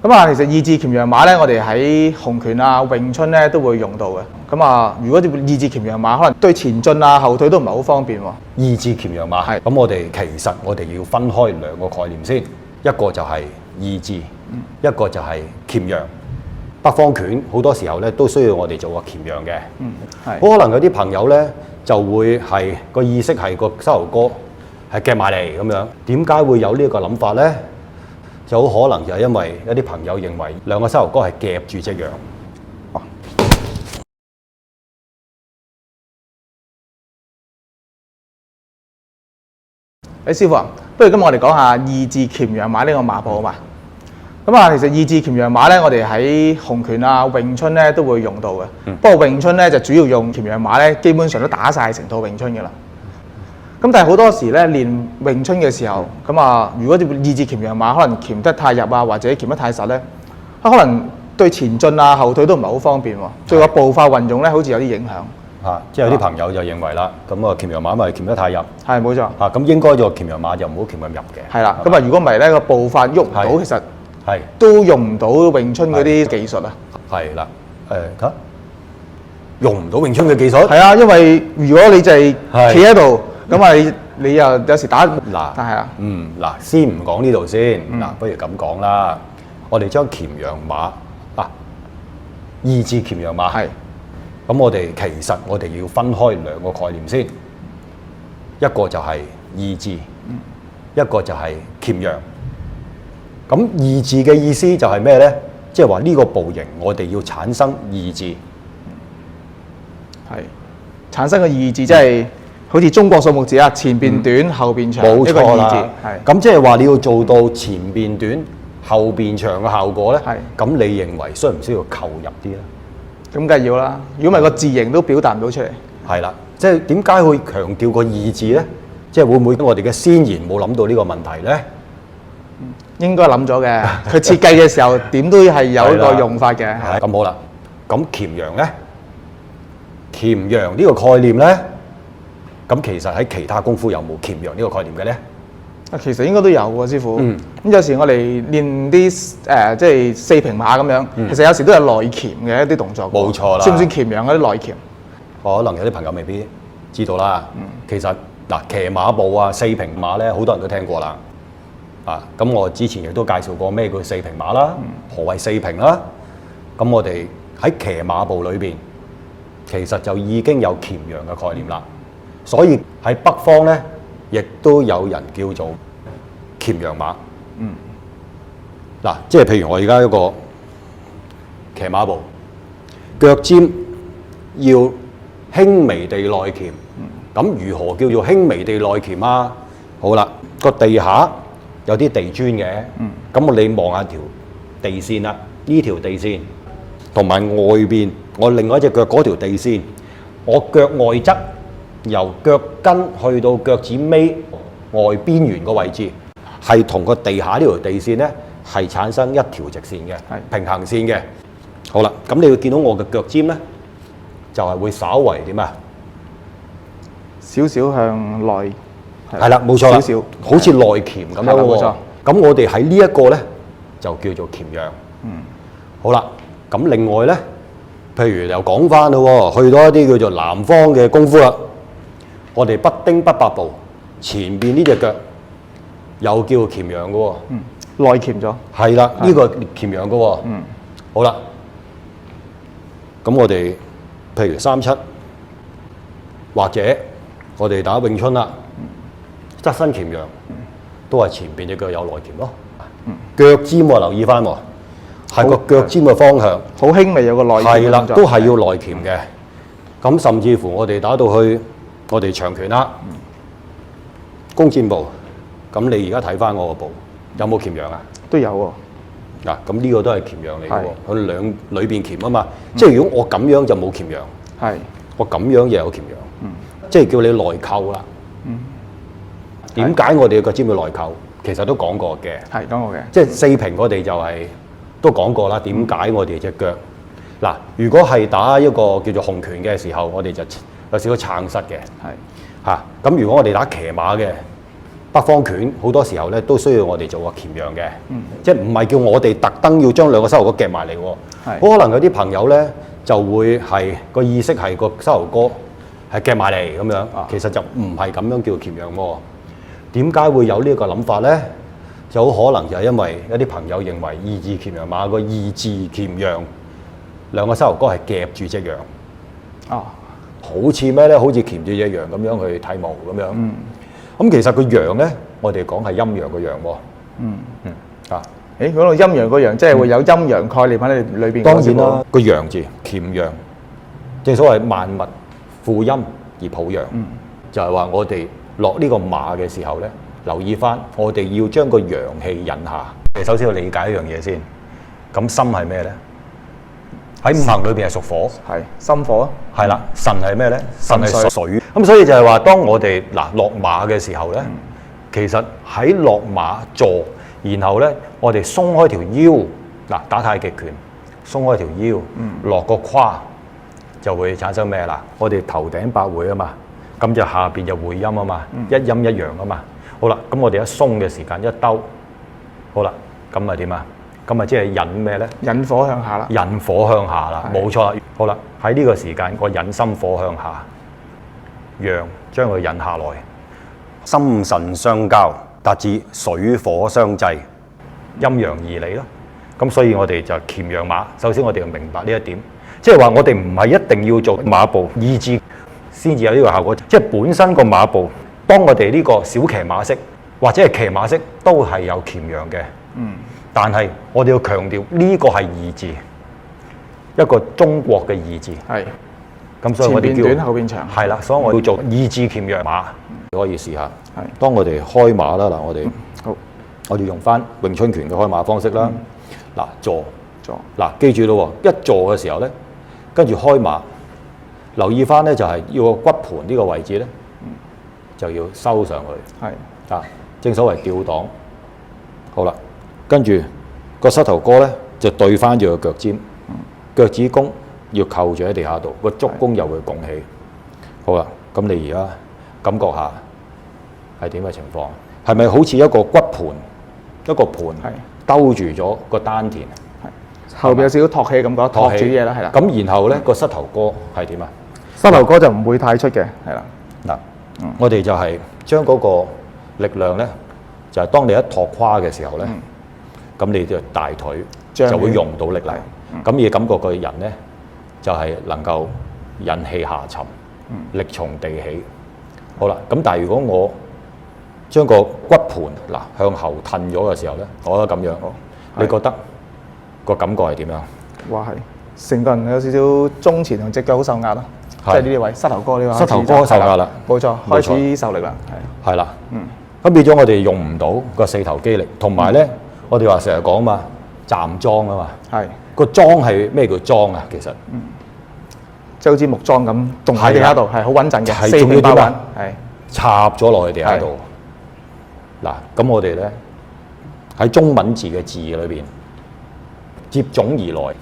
其實二字鉗羊馬咧，我哋喺洪拳啊、詠春咧都會用到嘅。如果二字鉗羊馬，可能對前進啊、後退都唔係好方便喎。二字鉗羊馬係咁，我哋要分開兩個概念先，一個就係二字，一個就係鉗羊。北方拳好多時候咧都需要我哋做個鉗羊嘅。好可能有啲朋友咧就會係個意識係個膝頭哥係夾埋嚟咁樣。點解會有呢一個諗法咧？就好可能就係因為有啲朋友認為兩個膝頭哥係夾住隻羊。師傅啊，不如今日我哋講下二字鉗羊馬呢個馬步好嘛？其實二字鉗羊馬咧，我哋喺洪拳啊、詠春咧都會用到嘅。不過詠春咧就主要用鉗羊馬咧，基本上都打晒成套詠春嘅啦。但係好多時咧練詠春嘅時候，如果二字鉗羊馬可能鉗得太入啊，或者鉗得太實咧，可能對前進啊、後退都唔係好方便喎。對個步伐運用咧，好似有啲影響。即係有啲朋友就認為啦，鉗羊馬咪鉗得太入。係冇錯。咁應該個鉗羊馬就唔好鉗咁入嘅。係啦。如果唔係咧，個步伐喐唔到，其實都用唔到詠春嗰啲技術啊。係啦。用唔到詠春嘅技術？係啊，因為如果你就係企喺度。你又有時打先唔講呢度先，不如咁講啦。我哋將鉗羊馬二字鉗羊馬係，其實我哋要分開兩個概念先，一個就係二字，一個就係鉗羊。咁二字嘅意思就係咩咧？即係話呢個步型我哋要產生二字，係產生個二字即係。好似中國數目字啊，前邊短後邊長，冇錯啦。係咁即係話你要做到前邊短後邊長嘅效果咧，咁你認為需唔需要扣入啲咧？咁梗係要啦。如果唔係個字形都表達唔到出嚟。係啦，即係點解會強調個二字咧？即係會唔會我哋嘅先賢冇諗到呢個問題咧？應該諗咗嘅。佢設計嘅時候點都係有一個用法嘅。咁好啦，咁鉗羊咧，鉗羊呢個概念咧？咁其實喺其他功夫有冇鉗羊呢個概念嘅咧？其實應該都有喎，師傅。咁有時我哋練啲即係四平馬咁樣，其實有時都有內鉗嘅一啲動作。冇錯啦。算唔算鉗羊嗰啲內鉗？可能有啲朋友未必知道啦。其實騎馬步啊、四平馬咧，好多人都聽過啦。咁我之前亦都介紹過咩叫四平馬啦，何謂四平啦？咁我哋喺騎馬步裏邊，其實就已經有鉗羊嘅概念啦。所以喺北方咧，亦都有人叫做鉗羊馬。即係譬如我而家一個騎馬步，腳尖要輕微地內鉗。咁如何叫做輕微地內鉗啊？好啦，個地下有啲地磚嘅。咁你望下條地線啦，呢條地線同埋外邊我另外一隻腳嗰條地線，我腳外側。由腳跟去到腳趾尾外邊緣個位置，係同個地下呢條地線咧係產生一條直線嘅，平行線嘅。好啦，咁你會見到我嘅腳尖咧，就係會稍為點啊？少少向內。係啦，冇錯啦，少少，好似內鉗咁樣喎。冇錯。咁我哋喺呢一個咧就叫做鉗羊。好啦，咁另外咧，譬如又講翻咯，去到一啲叫做南方嘅功夫啦。我哋不丁不白步，前邊呢隻腳又叫鉗羊嘅喎。內鉗咗。係啦，呢個鉗羊嘅喎。好啦，咁我哋譬如3-7，或者我哋打詠春啦，側身鉗羊，都係前邊隻腳有內鉗咯。腳尖喎，留意翻喎，係個腳尖嘅方向。好輕微有個內鉗。係啦，都係要內鉗嘅。咁甚至乎我哋打到去。我哋長拳啦，弓箭步，咁你而家睇翻我個步，有冇鉗羊啊？都有喎。咁呢個都係鉗羊嚟嘅喎，佢兩裏邊鉗啊嘛。即係如果我咁樣就冇鉗羊，我咁樣又有鉗羊，即係叫你內扣啦。點解我哋嘅腳尖要內扣？其實都講過嘅。講過嘅。即係四平我哋就係都講過啦。點解我哋隻腳如果係打一個叫做洪拳嘅時候，我哋就有少少撐膝嘅，咁如果我哋打騎馬嘅，北方拳好多時候咧都需要我哋做個鉗陽嘅，即係唔係叫我哋特登要將兩個膝頭哥夾埋嚟喎。係好可能有啲朋友咧就會係個意識係個膝頭哥係夾埋嚟咁樣，其實就唔係咁樣叫鉗陽喎。點解會有呢個諗法咧？就好可能就係因為一啲朋友認為二字鉗陽馬個二字鉗陽兩個膝頭哥係夾住隻羊，好似咩咧？好似鉗住隻羊咁樣去剃毛咁樣。咁其實個陽咧，我哋講係陰陽個陽喎。誒，嗰個陰陽個陽，即係會有陰陽概念喺裏邊。當然啦，個陽字鉗陽，正所謂萬物負陰而抱陽，就係話我哋落呢個馬嘅時候咧，留意翻我哋要將個陽氣引下。首先要理解一樣嘢先，咁心係咩咧？喺五行裏邊係屬火，係心火啊。係啦，神係咩咧？神係水。咁所以就係話，當我哋落馬嘅時候咧，其實喺落馬座，然後咧我哋鬆開條腰，打太極拳，鬆開條腰，落個胯就會產生咩啦？我哋頭頂百會啊嘛，咁就下邊就會陰啊嘛，一陰一陽啊嘛。好啦，咁我哋一鬆嘅時間一兜，好啦，咁咪點啊？咁咪即係引咩咧？引火向下啦。引火向下啦，冇錯啦。好啦，喺呢個時間，我引心火向下，陽將佢引下來，心腎相交，達至水火相濟，陰陽而理咯。咁所以我哋就鉗陽馬。首先我哋要明白呢一點，即係話我哋唔係一定要做馬步二字先至有呢個效果，即係本身個馬步，當我哋呢個小騎馬式或者係騎馬式都係有鉗陽嘅。但係我哋要強調呢個係二字，一個中國嘅二字。係。咁所以我哋叫前邊短後邊長。係啦，所以我要做二字鉗陽馬，可以試下。係。當我哋開馬啦，我哋好，我哋用翻詠春拳嘅開馬方式啦。坐，記住咯喎，一坐嘅時候咧，跟住開馬，留意翻咧就係要個骨盤呢個位置咧，就要收上去。係。正所謂吊擋。好啦。跟住個膝頭哥咧就對翻住個腳尖，腳趾公要扣住喺地下度，個足弓又會拱起。好啦，咁你而家感覺下係點嘅情況？係咪好似一個骨盤，一個盤兜住咗個丹田？係後邊有少少托起嘅感覺，托住啲嘢啦，係啦。咁然後咧個膝頭哥係點啊？膝頭哥就唔會太出嘅，係啦。我哋就係將嗰個力量咧，就係當你一托胯嘅時候咧。咁你嘅大腿就會用到力嚟，咁而感覺個人咧就係能夠引氣下沉，力從地起。好啦，咁但係如果我將個骨盤向後褪咗嘅時候咧，我覺得咁樣，你覺得個感覺係點樣？哇，係成個人有少少中前同隻腳好受壓咯，即係呢啲位膝頭哥呢個膝頭哥受壓啦，冇錯，開始受力啦，係啦，咁變咗我哋用唔到個四頭肌力，同埋咧。我哋話成日講嘛，站樁啊嘛，係個樁係咩叫樁啊？其實，即係好似木樁咁，棟喺地下度係好穩陣嘅，四平八穩，係插咗落去地下度。嗱，咁我哋咧喺中文字嘅字裏邊，接踵而來，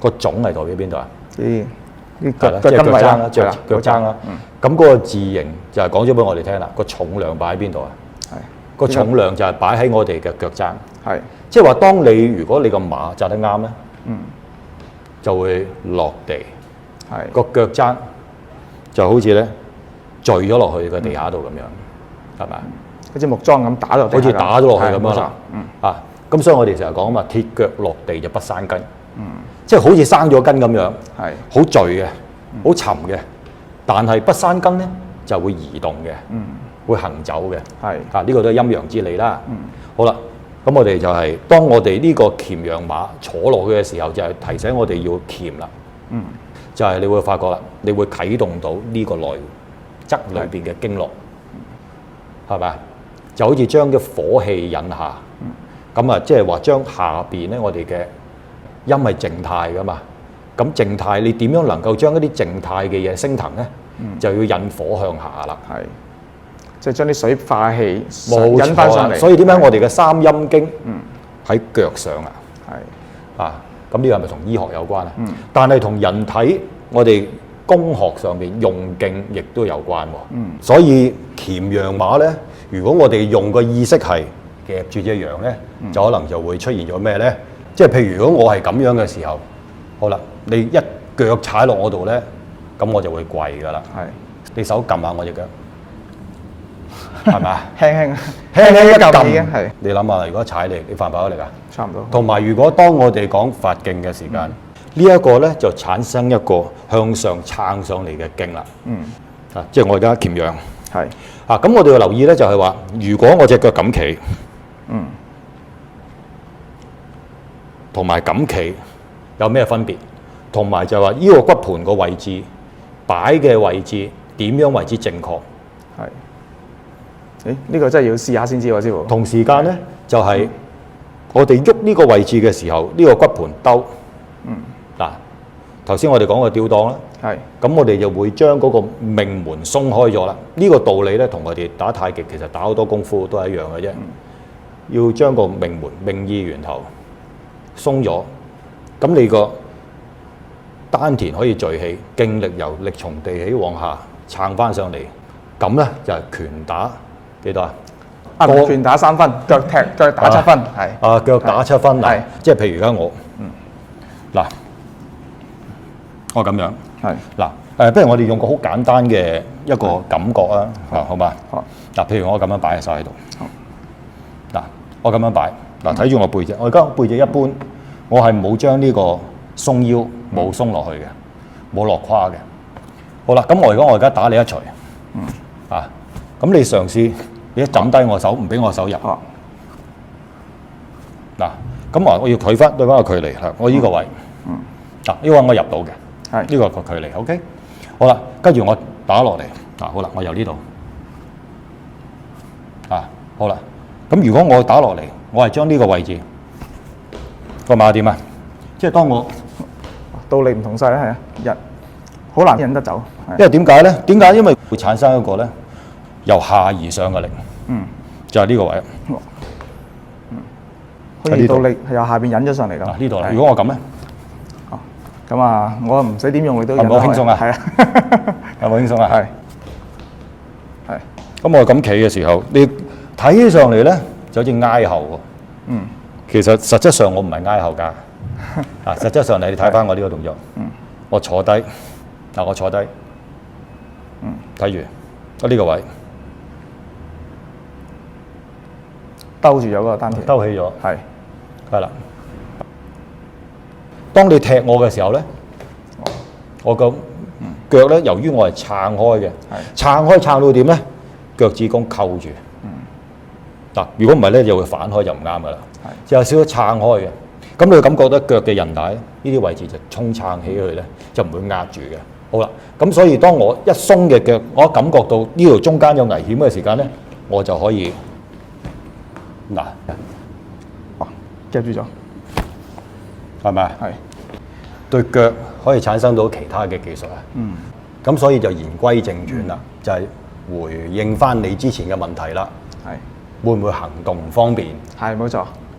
個踵係代表邊度啊？呢腳跟位啦，腳踭啦。咁嗰個字形就係講咗俾我哋聽啦。個重量擺喺邊度啊？個重量就係擺喺我哋嘅腳踭，係即係話，當你如果你個馬紮得啱咧，就會落地，係個腳踭就好似咧墜咗落去個地下度咁樣，係咪？好似木樁咁打落，好似打咗落去咁樣啦。咁所以我哋成日講啊嘛，鐵腳落地就不生根，即係好似生咗根咁樣，係好墜嘅，好沉嘅，但係不生根咧就會移動嘅。會行走嘅，係呢個都係陰陽之理啦。好啦，咁我哋就係當我哋呢個鉗陽馬坐落去嘅時候，就係提醒我哋要鉗啦。就係你會發覺啦，你會啟動到呢個內側裏邊嘅經絡，係咪？就好似將啲火氣引下，咁啊，即係話將下邊咧，我哋嘅陰係靜態噶嘛。咁靜態，你點樣能夠將一啲靜態嘅嘢升騰咧？就要引火向下啦。係。即係將啲水化氣引翻上嚟，所以點解我哋嘅三陰經喺腳上啊？係咁呢個係咪同醫學有關啊？但係同人體我哋工學上面用勁亦都有關喎。所以鉗羊馬咧，如果我哋用個意識係夾住隻羊咧，就可能就會出現咗咩咧？即係譬如如果我係咁樣嘅時候，好啦，你一腳踩落我度咧，咁我就會跪㗎啦。係，你手撳下我隻腳，係咪啊？輕輕輕一撳已經係撳，你諗下，如果踩你犯唔犯得力啊？差唔多。同埋，如果當我哋講發勁嘅時間，呢一個咧就產生一個向上撐上嚟嘅勁啦。即係我而家鉗羊。係。咁我哋要留意咧，就係話，如果我隻腳咁企，同埋咁企有咩分別？同埋就係話呢個骨盤個位置擺嘅位置點樣為之正確？係。呢個真係要試下先知喎，師傅。同時間咧就係、我哋喐呢個位置嘅時候，呢、個骨盤兜。嗱，頭先我哋講過吊檔啦。係。咁我哋就會將嗰個命門鬆開咗啦。呢、個道理咧，同我哋打太極其實打好多功夫都係一樣嘅啫。要將個命門、命意源頭鬆咗，咁你個丹田可以聚氣，勁力由力從地起往下撐翻上嚟，咁咧就係拳打幾多啊？拳打3分，腳打7分，係。腳打7分嗱，即係譬如而家我，嗱，我咁樣，係。嗱，不如我哋用個好簡單嘅一個感覺啊，好嘛？好。嗱，譬如我咁樣擺手喺度，嗱，我咁樣擺，嗱，睇住我背脊，我而家背脊一般，我係冇將呢個鬆腰冇鬆落去嘅，冇落胯嘅。好啦，咁我而家打你一錘，咁你嘗試你一枕低我手，唔俾我手入。嗱，咁我要對翻個距離，我呢個位，呢個位我入到嘅，呢個個距離 ，OK。好啦，跟住我打落嚟，好啦，我由呢度，好啦，咁如果我打落嚟，我係將呢個位置個馬點啊？即係當我道理唔同晒啦，係啊，好難引得走。因為點解咧？因為會產生一個咧由下而上嘅力，就係呢個位。可以道力係由下邊引咗上嚟㗎。呢度啦。如果我咁咧，咁啊，我唔使點用力都引係咪好輕鬆啊？係啊，係咪好輕鬆啊？係。咁我咁企嘅時候，你睇起上嚟咧就好似挨後喎。其實實質上我唔係挨後㗎。實質上你睇翻我呢個動作，我坐低，我坐低，睇住我呢個位，兜住咗個丹田，兜起咗，係啦。當你踢我嘅時候咧，我個腳咧，由於我係撐開嘅，撐到點咧？腳趾公扣住。如果唔係咧，就會反開就唔啱㗎啦。就有少少撐開嘅。咁你會感覺到腳嘅韌帶呢啲位置就衝撐起去咧，就唔會壓住嘅。好啦，咁所以當我一鬆嘅腳，我感覺到呢度中間有危險嘅時間咧，我就可以夾住咗，係咪啊？係。對腳可以產生到其他嘅技術啊。咁所以就言歸正傳啦，就係回應翻你之前嘅問題啦。係。會唔會行動唔方便？係，冇錯。